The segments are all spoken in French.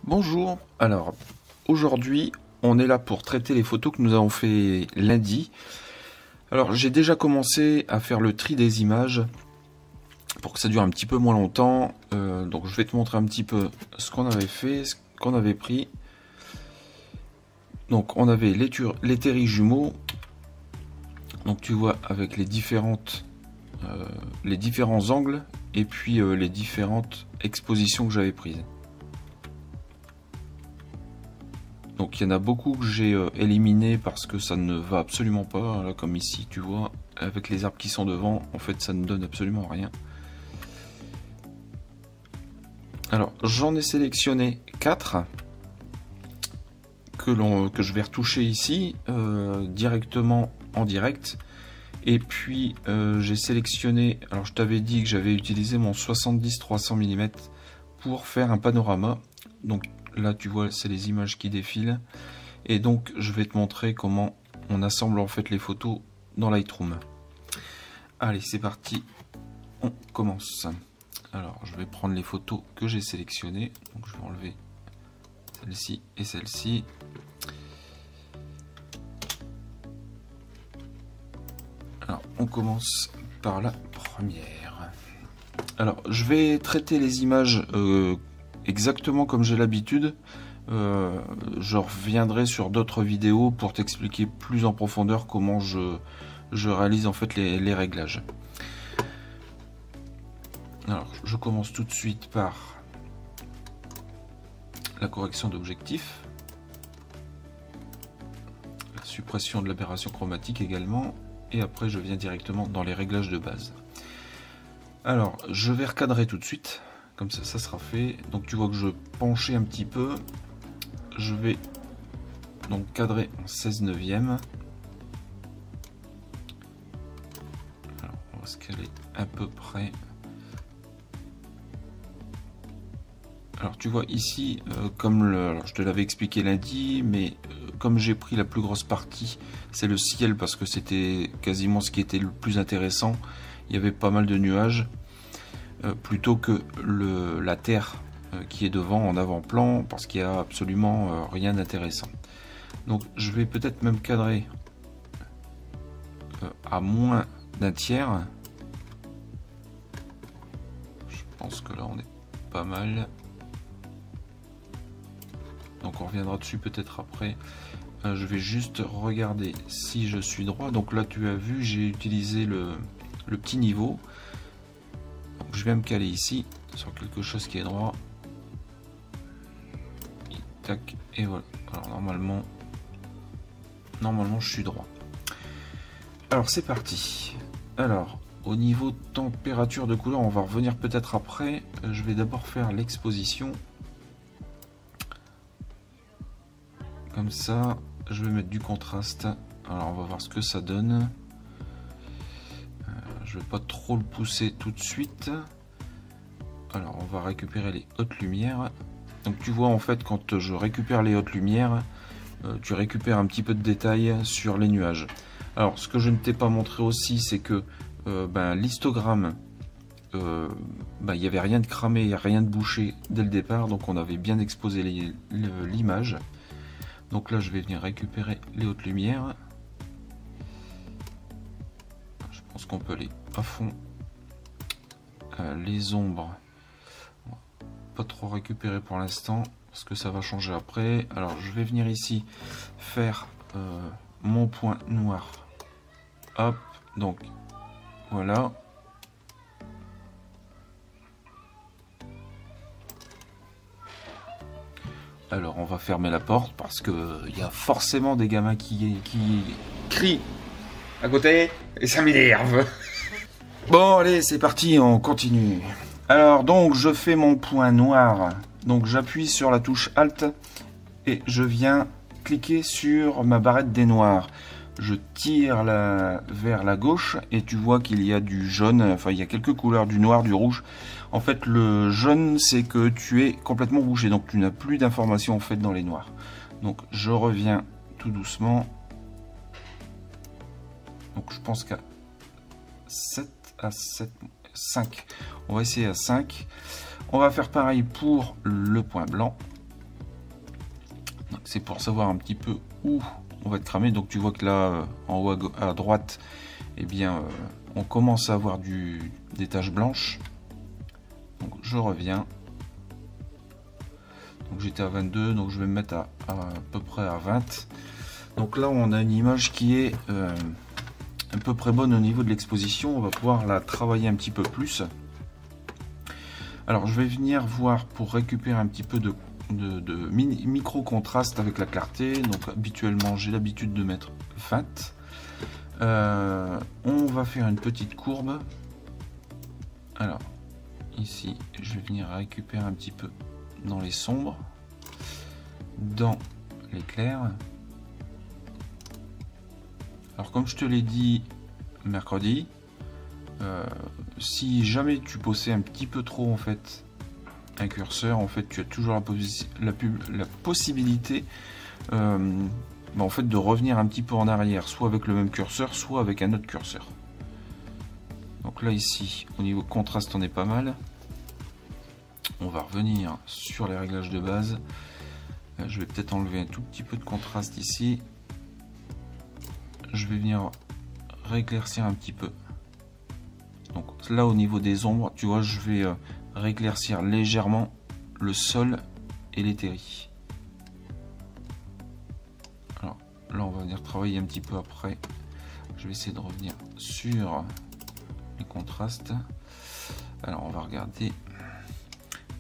Bonjour, alors aujourd'hui on est là pour traiter les photos que nous avons fait lundi. Alors j'ai déjà commencé à faire le tri des images pour que ça dure un petit peu moins longtemps. Donc je vais te montrer un petit peu ce qu'on avait fait, ce qu'on avait pris. Donc on avait les terris jumeaux. Donc tu vois avec les différents angles et puis les différentes expositions que j'avais prises. Donc il y en a beaucoup que j'ai éliminé parce que ça ne va absolument pas. Là, comme ici, tu vois, avec les arbres qui sont devant, en fait, ça ne donne absolument rien. Alors, j'en ai sélectionné 4 que je vais retoucher ici directement en direct. Et puis j'ai sélectionné, alors je t'avais dit que j'avais utilisé mon 70-300 mm pour faire un panorama. Donc là tu vois, c'est les images qui défilent. Et donc je vais te montrer comment on assemble en fait les photos dans Lightroom. Allez, c'est parti, on commence. Alors je vais prendre les photos que j'ai sélectionnées. Donc je vais enlever celle-ci et celle-ci. Alors on commence par la première. Alors je vais traiter les images exactement comme j'ai l'habitude. Je reviendrai sur d'autres vidéos pour t'expliquer plus en profondeur comment je réalise en fait les réglages. Alors je commence tout de suite par la correction d'objectif, la suppression de l'aberration chromatique également, et après je viens directement dans les réglages de base. Alors je vais recadrer tout de suite, comme ça ça sera fait. Donc tu vois que je penchais un petit peu. Je vais donc cadrer en 16/9. Alors on va se caler à peu près. Alors tu vois ici, alors je te l'avais expliqué lundi, mais comme j'ai pris la plus grosse partie, c'est le ciel parce que c'était quasiment ce qui était le plus intéressant. Il y avait pas mal de nuages, plutôt que la terre qui est devant en avant-plan, parce qu'il n'y a absolument rien d'intéressant. Donc je vais peut-être même cadrer à moins d'un tiers. Je pense que là on est pas mal. Donc on reviendra dessus peut-être après. Je vais juste regarder si je suis droit. Donc là tu as vu, j'ai utilisé le petit niveau. Donc je vais me caler ici sur quelque chose qui est droit. Tac, et voilà. Alors normalement je suis droit. Alors c'est parti. Alors au niveau température de couleur, on va revenir peut-être après. Je vais d'abord faire l'exposition. Comme ça, je vais mettre du contraste. Alors on va voir ce que ça donne. Je vais pas trop le pousser tout de suite. Alors on va récupérer les hautes lumières. Donc tu vois en fait quand je récupère les hautes lumières, tu récupères un petit peu de détails sur les nuages. Alors ce que je ne t'ai pas montré aussi, c'est que l'histogramme, il n'y avait rien de cramé, rien de bouché dès le départ, donc on avait bien exposé l'image. Donc là je vais venir récupérer les hautes lumières. Je pense qu'on peut aller à fond. Les ombres, pas trop récupérer pour l'instant parce que ça va changer après. Alors je vais venir ici faire mon point noir. Hop, donc voilà. Alors on va fermer la porte parce que il y a forcément des gamins qui crient à côté et ça m'énerve. Bon allez, c'est parti, on continue. Alors donc je fais mon point noir. Donc j'appuie sur la touche Alt et je viens cliquer sur ma barrette des noirs. Je tire vers la gauche et tu vois qu'il y a du jaune, enfin il y a quelques couleurs, du noir, du rouge. En fait le jaune c'est que tu es complètement bouché, donc tu n'as plus d'informations en fait dans les noirs. Donc je reviens tout doucement. Donc je pense qu'à 5. On va essayer à 5. On va faire pareil pour le point blanc. c'est pour savoir un petit peu où on va être cramé. Donc tu vois que là, en haut à droite, eh bien, on commence à avoir des taches blanches. Donc je reviens. Donc j'étais à 22, donc je vais me mettre à peu près à 20. Donc là, on a une image qui est à peu près bonne au niveau de l'exposition. On va pouvoir la travailler un petit peu plus. Alors je vais venir voir pour récupérer un petit peu de micro contraste avec la clarté. Donc habituellement j'ai l'habitude de mettre 20. On va faire une petite courbe. Alors ici je vais venir récupérer un petit peu dans les sombres, dans les clairs. Alors comme je te l'ai dit mercredi, si jamais tu possèdes un petit peu trop en fait un curseur, en fait tu as toujours la possibilité en fait de revenir un petit peu en arrière, soit avec le même curseur, soit avec un autre curseur. Donc là ici au niveau contraste on est pas mal. On va revenir sur les réglages de base. Je vais peut-être enlever un tout petit peu de contraste ici. Je vais venir rééclaircir un petit peu. Donc là au niveau des ombres, tu vois, je vais rééclaircir légèrement le sol et les terris. Alors là on va venir travailler un petit peu après. Je vais essayer de revenir sur les contrastes. Alors on va regarder.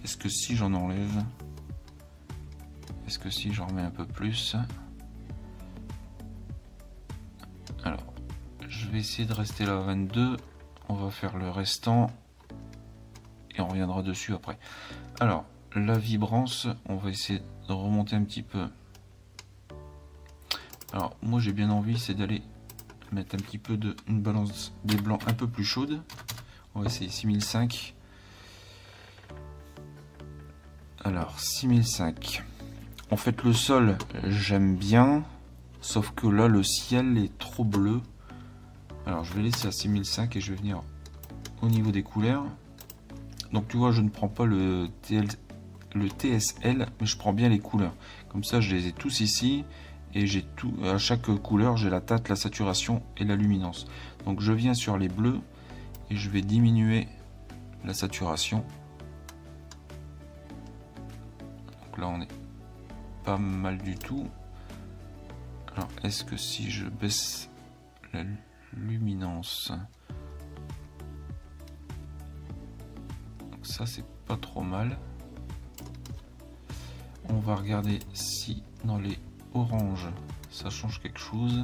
Est-ce que si j'en enlève, est-ce que si j'en remets un peu plus? Alors je vais essayer de rester là à 22. On va faire le restant et on reviendra dessus après. Alors la vibrance, on va essayer de remonter un petit peu. Alors moi j'ai bien envie, c'est d'aller mettre un petit peu une balance des blancs un peu plus chaude. On va essayer 6005. Alors 6005. En fait le sol j'aime bien, sauf que là le ciel est trop bleu. Alors je vais laisser à 6005 et je vais venir au niveau des couleurs. Donc tu vois, je ne prends pas le TSL, mais je prends bien les couleurs. Comme ça je les ai tous ici et j'ai tout, à chaque couleur j'ai la teinte, la saturation et la luminance. Donc je viens sur les bleus et je vais diminuer la saturation. Donc là on est pas mal du tout. Alors est-ce que si je baisse la luminance, donc ça c'est pas trop mal. On va regarder si dans les oranges ça change quelque chose.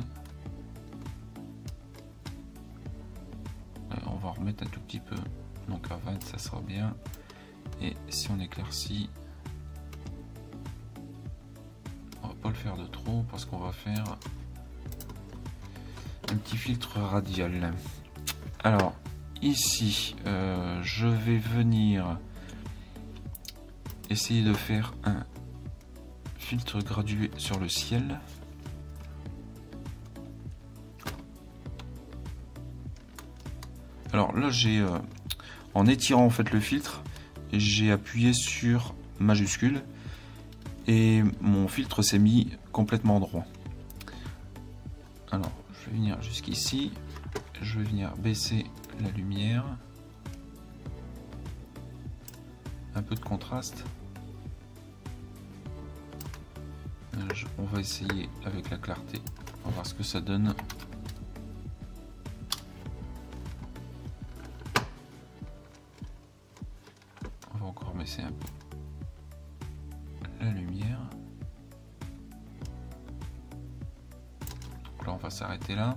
On va remettre un tout petit peu, donc à 20 ça sera bien. Et si on éclaircit, on va pas le faire de trop parce qu'on va faire un petit filtre radial. Alors ici je vais venir essayer de faire un filtre gradué sur le ciel. Alors là j'ai en étirant en fait le filtre, j'ai appuyé sur majuscule et mon filtre s'est mis complètement droit. Alors je vais venir jusqu'ici, je vais venir baisser la lumière, un peu de contraste. On va essayer avec la clarté, on va voir ce que ça donne. On va encore baisser un peu la lumière. Donc là on va s'arrêter là.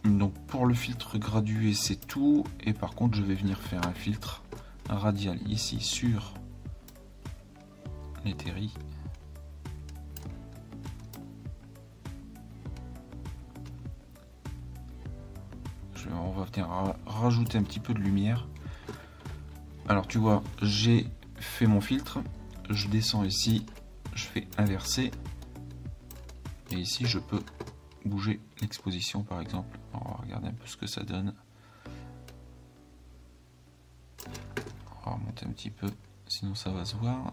Donc pour le filtre gradué c'est tout, et par contre je vais venir faire un filtre radial ici sur les terris. On va venir rajouter un petit peu de lumière. Alors tu vois, j'ai fait mon filtre, je descends ici, je fais inverser, et ici je peux bouger l'exposition par exemple. On va regarder un peu ce que ça donne. On va remonter un petit peu, sinon ça va se voir.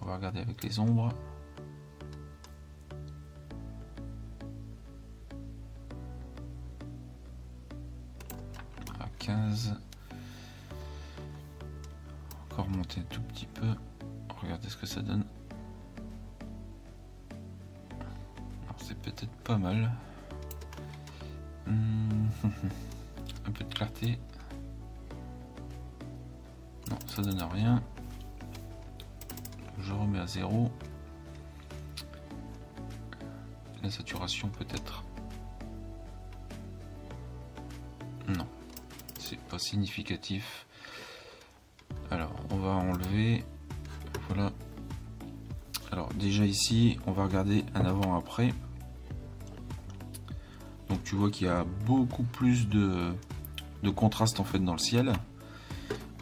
va regarder avec les ombres. À 15. Encore monter un tout petit peu. Regardez ce que ça donne. C'est peut-être pas mal. Un peu de clarté. Non, ça donne rien. Je remets à 0. La saturation peut-être. Non, c'est pas significatif. Alors, on va enlever. Voilà. Alors déjà ici, on va regarder un avant-après. Donc tu vois qu'il y a beaucoup plus de contraste en fait dans le ciel.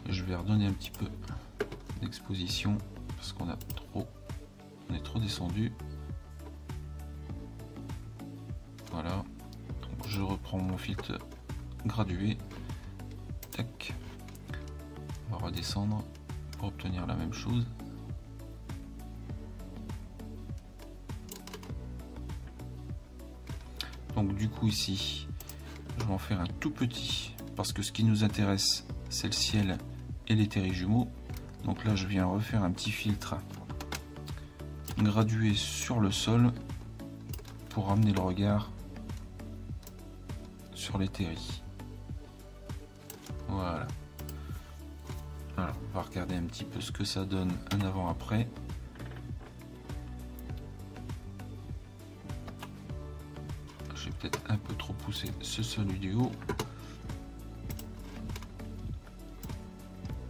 Je vais redonner un petit peu d'exposition parce qu'on est trop descendu. Voilà. Donc je reprends mon filtre gradué. Tac. On va redescendre pour obtenir la même chose. Donc du coup ici, je vais en faire un tout petit parce que ce qui nous intéresse, c'est le ciel et les terrijumeaux. Donc là, je viens refaire un petit filtre gradué sur le sol pour ramener le regard sur les terris. Voilà. Alors, on va regarder un petit peu ce que ça donne un avant-après. J'ai peut-être un peu trop poussé ce sol du haut.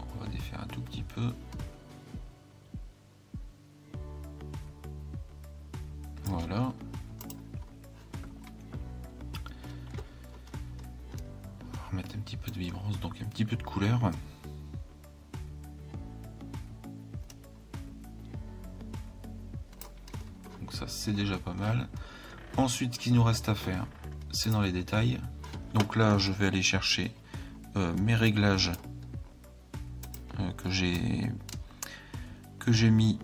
On va défaire un tout petit peu. Voilà. On va remettre un petit peu de vibrance, donc un petit peu de couleur. Donc ça, c'est déjà pas mal. Ensuite, ce qu'il nous reste à faire, c'est dans les détails. Donc là, je vais aller chercher mes réglages que j'ai mis,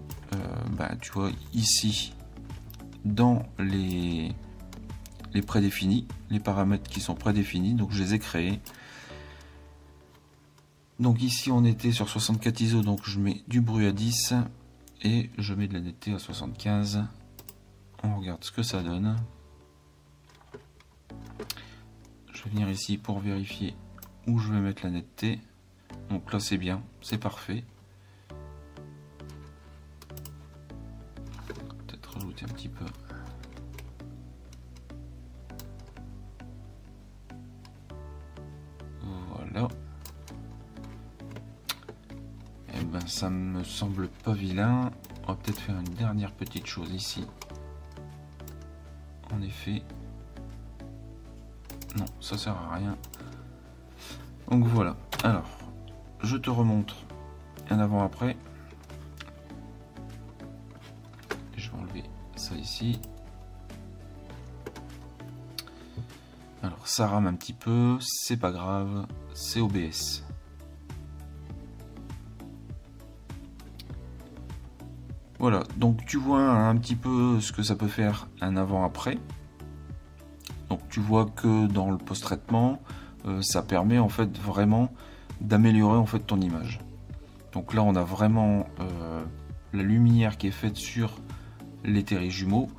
tu vois, ici, dans les prédéfinis, les paramètres qui sont prédéfinis. Donc je les ai créés. Donc ici, on était sur 64 ISO, donc je mets du bruit à 10 et je mets de la netteté à 75. On regarde ce que ça donne. Je vais venir ici pour vérifier où je vais mettre la netteté. Donc là c'est bien, c'est parfait. Peut-être rajouter un petit peu. Voilà. Et ben ça me semble pas vilain. On va peut-être faire une dernière petite chose ici. En effet, non, ça sert à rien. Donc voilà. Alors, je te remontre un avant-après. Je vais enlever ça ici. Alors, ça rame un petit peu, c'est pas grave, c'est OBS. Voilà, donc tu vois un petit peu ce que ça peut faire un avant-après. Donc tu vois que dans le post-traitement, ça permet en fait vraiment d'améliorer en fait ton image. Donc là on a vraiment la lumière qui est faite sur les terrijumeaux.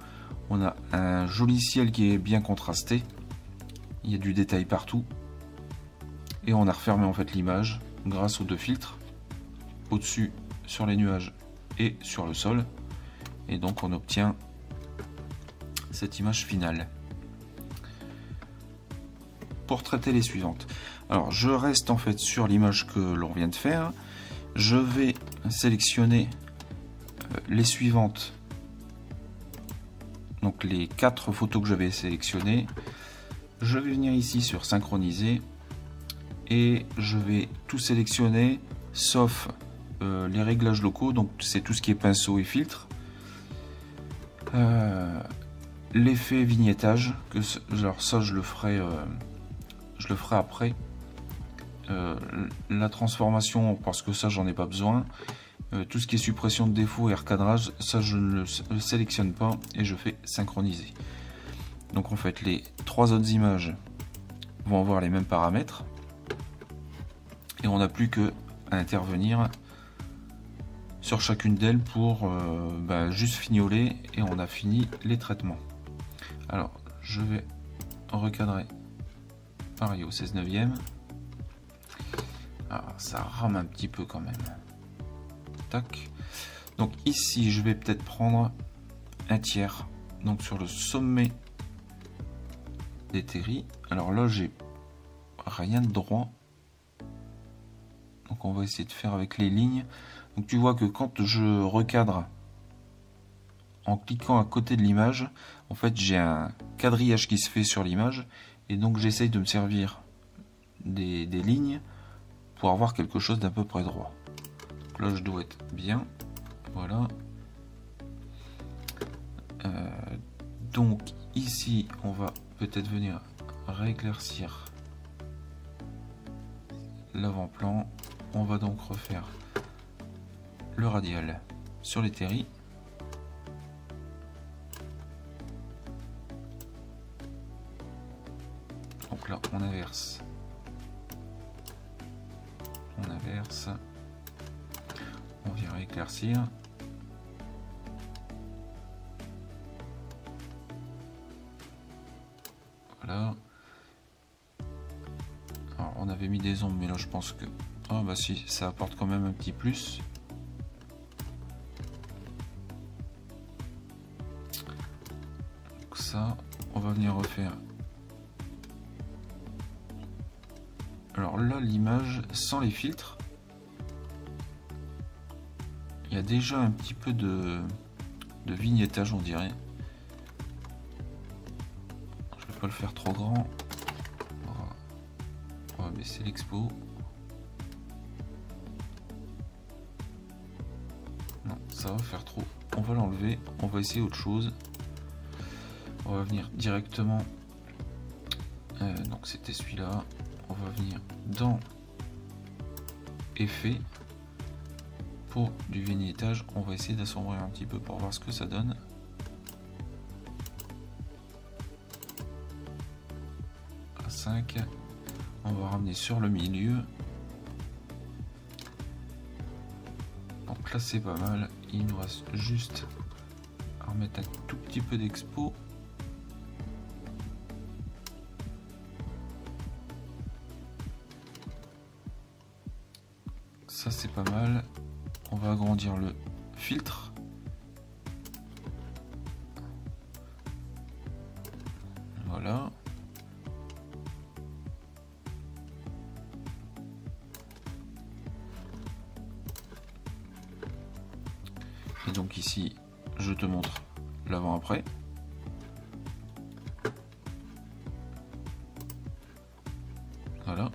On a un joli ciel qui est bien contrasté. Il y a du détail partout. Et on a refermé en fait l'image grâce aux deux filtres. Au-dessus sur les nuages et sur le sol, et donc on obtient cette image finale. Pour traiter les suivantes, alors je reste en fait sur l'image que l'on vient de faire. Je vais sélectionner les suivantes, donc les 4 photos que j'avais sélectionnées. Je vais venir ici sur synchroniser et je vais tout sélectionner sauf les réglages locaux, donc c'est tout ce qui est pinceau et filtre. L'effet vignettage, que genre ça je le ferai après. La transformation, parce que ça j'en ai pas besoin, Tout ce qui est suppression de défauts et recadrage, ça je ne le sélectionne pas et je fais synchroniser. Donc en fait les 3 autres images vont avoir les mêmes paramètres et on n'a plus que à intervenir sur chacune d'elles pour juste fignoler et on a fini les traitements. Alors je vais recadrer pareil au 16/9. Ah, ça rame un petit peu quand même. Tac. Donc ici je vais peut-être prendre un tiers, donc sur le sommet des terris. Alors là j'ai rien de droit, donc on va essayer de faire avec les lignes. Donc tu vois que quand je recadre en cliquant à côté de l'image, en fait j'ai un quadrillage qui se fait sur l'image et donc j'essaye de me servir des lignes pour avoir quelque chose d'à peu près droit. Donc là je dois être bien, voilà. Donc ici on va peut-être venir rééclaircir l'avant-plan. On va donc refaire le radial sur les terris. Donc là on inverse. On inverse. On vient rééclaircir. Voilà. Alors on avait mis des ombres mais là je pense que... Ah bah si, ça apporte quand même un petit plus. Donc ça, on va venir refaire. Alors là l'image sans les filtres, il y a déjà un petit peu de vignettage on dirait. Je vais pas le faire trop grand. On va baisser l'expo. Non, ça va faire trop. On va l'enlever. On va essayer autre chose. On va venir directement. Donc c'était celui-là. On va venir dans Effet. Pour du vignettage, on va essayer d'assombrir un petit peu pour voir ce que ça donne. À 5. On va ramener sur le milieu. Donc là c'est pas mal. Il nous reste juste à remettre un tout petit peu d'expo. Ça c'est pas mal. On va agrandir le filtre. Voilà. Et donc ici, je te montre l'avant-après. Voilà.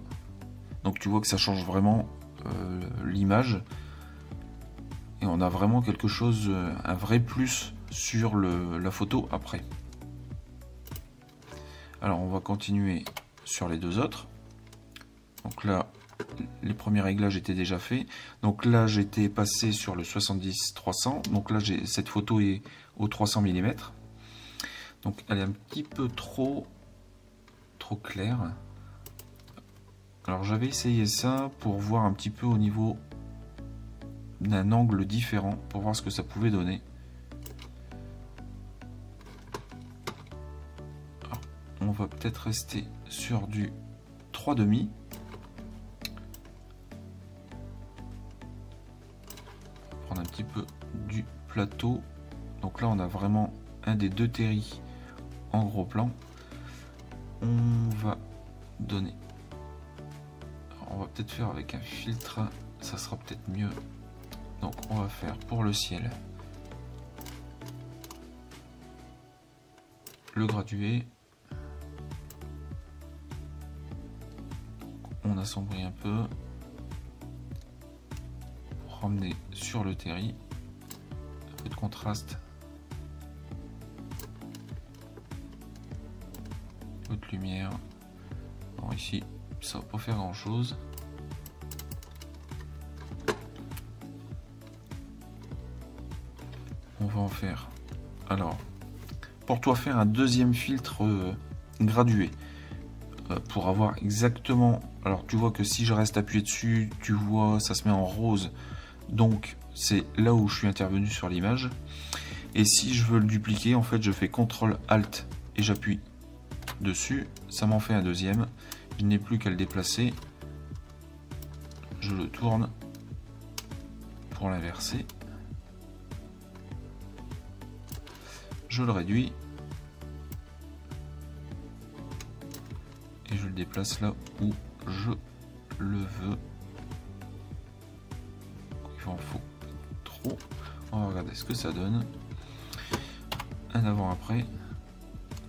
Donc tu vois que ça change vraiment l'image. Et on a vraiment quelque chose, un vrai plus sur la photo après. Alors on va continuer sur les deux autres. Donc là, les premiers réglages étaient déjà faits. Donc là, j'étais passé sur le 70-300. Donc là, cette photo est au 300 mm. Donc elle est un petit peu trop claire. Alors j'avais essayé ça pour voir un petit peu au niveau d'un angle différent, pour voir ce que ça pouvait donner. Alors, on va peut-être rester sur du 3,5. Prendre un petit peu du plateau. Donc là on a vraiment un des deux terris en gros plan. On va donner, alors, on va peut-être faire avec un filtre, ça sera peut-être mieux. Donc on va faire pour le ciel le gradué. On assombrit un peu pour ramener sur le terri. Un peu de contraste. Un peu de lumière. Alors ici ça va pas faire grand chose. va en faire. Alors, pour toi faire un deuxième filtre gradué, pour avoir exactement... Alors tu vois que si je reste appuyé dessus, tu vois ça se met en rose, donc c'est là où je suis intervenu sur l'image. Et si je veux le dupliquer, en fait je fais CTRL ALT et j'appuie dessus, ça m'en fait un deuxième. Je n'ai plus qu'à le déplacer, je le tourne pour l'inverser, je le réduis et je le déplace là où je le veux. Il en faut trop. On va regarder ce que ça donne. Un avant-après.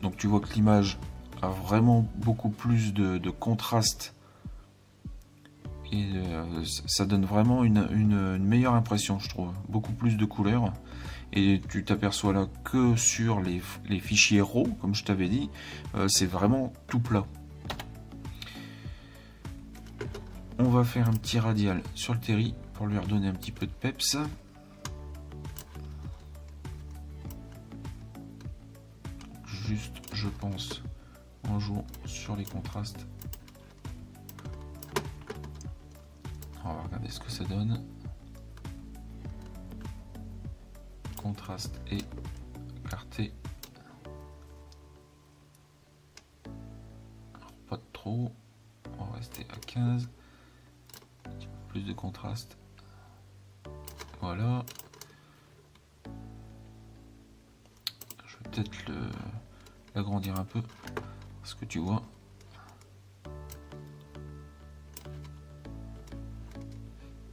Donc tu vois que l'image a vraiment beaucoup plus de contraste. Et ça donne vraiment une meilleure impression, je trouve. Beaucoup plus de couleurs. Et tu t'aperçois là que sur les fichiers RAW, comme je t'avais dit, c'est vraiment tout plat. On va faire un petit radial sur le terri pour lui redonner un petit peu de peps. Juste, je pense, en jouant sur les contrastes. On va regarder ce que ça donne. Contraste et clarté. Alors, pas de trop. On va rester à 15. Plus de contraste. Voilà. Je vais peut-être l'agrandir un peu parce que tu vois.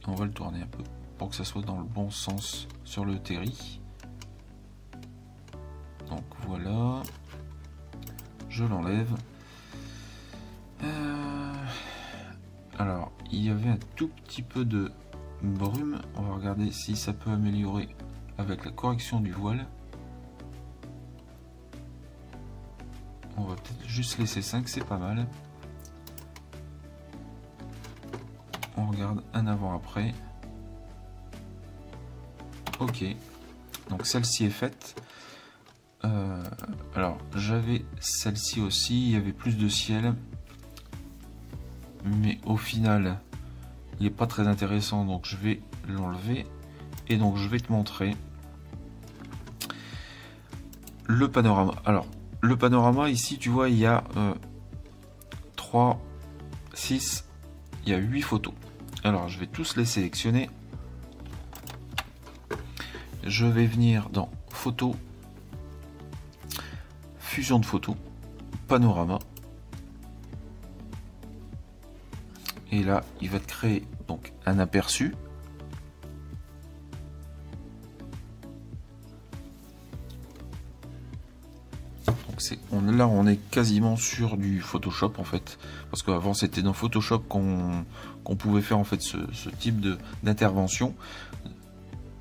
On va le tourner un peu pour que ça soit dans le bon sens sur le terri. Donc voilà. Je l'enlève. Alors, il y avait un tout petit peu de brume. On va regarder si ça peut améliorer avec la correction du voile. On va peut-être juste laisser 5, c'est pas mal. On regarde un avant-après. Ok, donc celle-ci est faite. Alors, j'avais celle-ci aussi, il y avait plus de ciel. Mais au final, il n'est pas très intéressant, donc je vais l'enlever. Et donc, je vais te montrer le panorama. Alors, le panorama, ici, tu vois, il y a 3, 6, il y a 8 photos. Alors, je vais tous les sélectionner. Je vais venir dans Photos, Fusion de photos, Panorama. Et là, il va te créer donc un aperçu. Donc là, on est quasiment sur du Photoshop en fait, parce qu'avant c'était dans Photoshop qu'on pouvait faire en fait ce type d'intervention.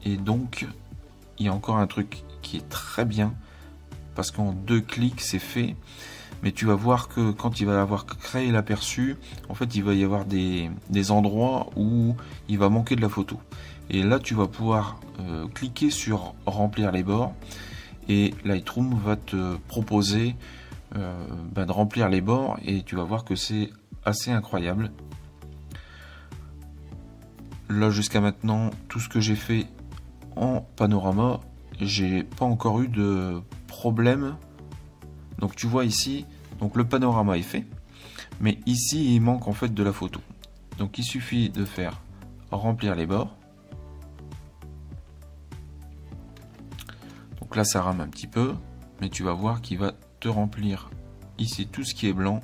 Et donc, il y a encore un truc qui est très bien, parce qu'en 2 clics c'est fait. Mais tu vas voir que quand il va avoir créé l'aperçu, en fait il va y avoir des endroits où il va manquer de la photo. Et là tu vas pouvoir cliquer sur remplir les bords. Et Lightroom va te proposer de remplir les bords. Et tu vas voir que c'est assez incroyable. Là jusqu'à maintenant, tout ce que j'ai fait en panorama, j'ai pas encore eu de problème. Donc tu vois ici, donc le panorama est fait, mais ici il manque en fait de la photo. Donc il suffit de faire remplir les bords. Donc là ça rame un petit peu, mais tu vas voir qu'il va te remplir ici tout ce qui est blanc.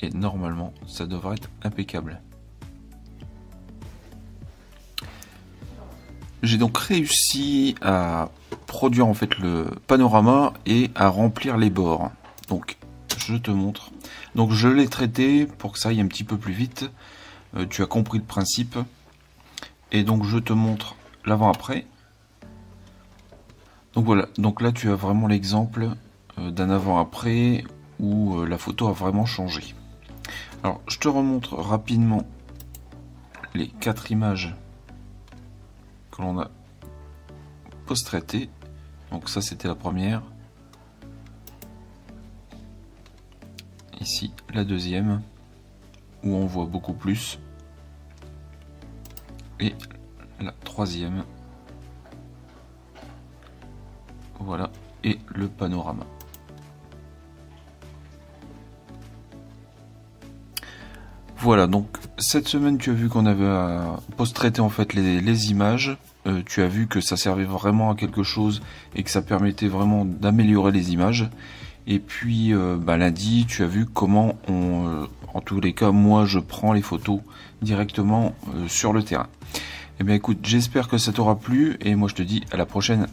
Et normalement ça devrait être impeccable. J'ai donc réussi à produire en fait le panorama et à remplir les bords. Donc je te montre. Donc je l'ai traité pour que ça aille un petit peu plus vite. Tu as compris le principe. Et donc je te montre l'avant-après. Donc voilà, donc là tu as vraiment l'exemple d'un avant-après où la photo a vraiment changé. Alors je te remontre rapidement les 4 images que l'on a post-traité. Donc ça c'était la première. Ici la deuxième, où on voit beaucoup plus. Et la troisième. Voilà, et le panorama. Voilà, donc cette semaine tu as vu qu'on avait post-traité en fait les images. Tu as vu que ça servait vraiment à quelque chose et que ça permettait vraiment d'améliorer les images. Et puis lundi, tu as vu comment en tous les cas, moi je prends les photos directement sur le terrain. Eh bien écoute, j'espère que ça t'aura plu et moi je te dis à la prochaine.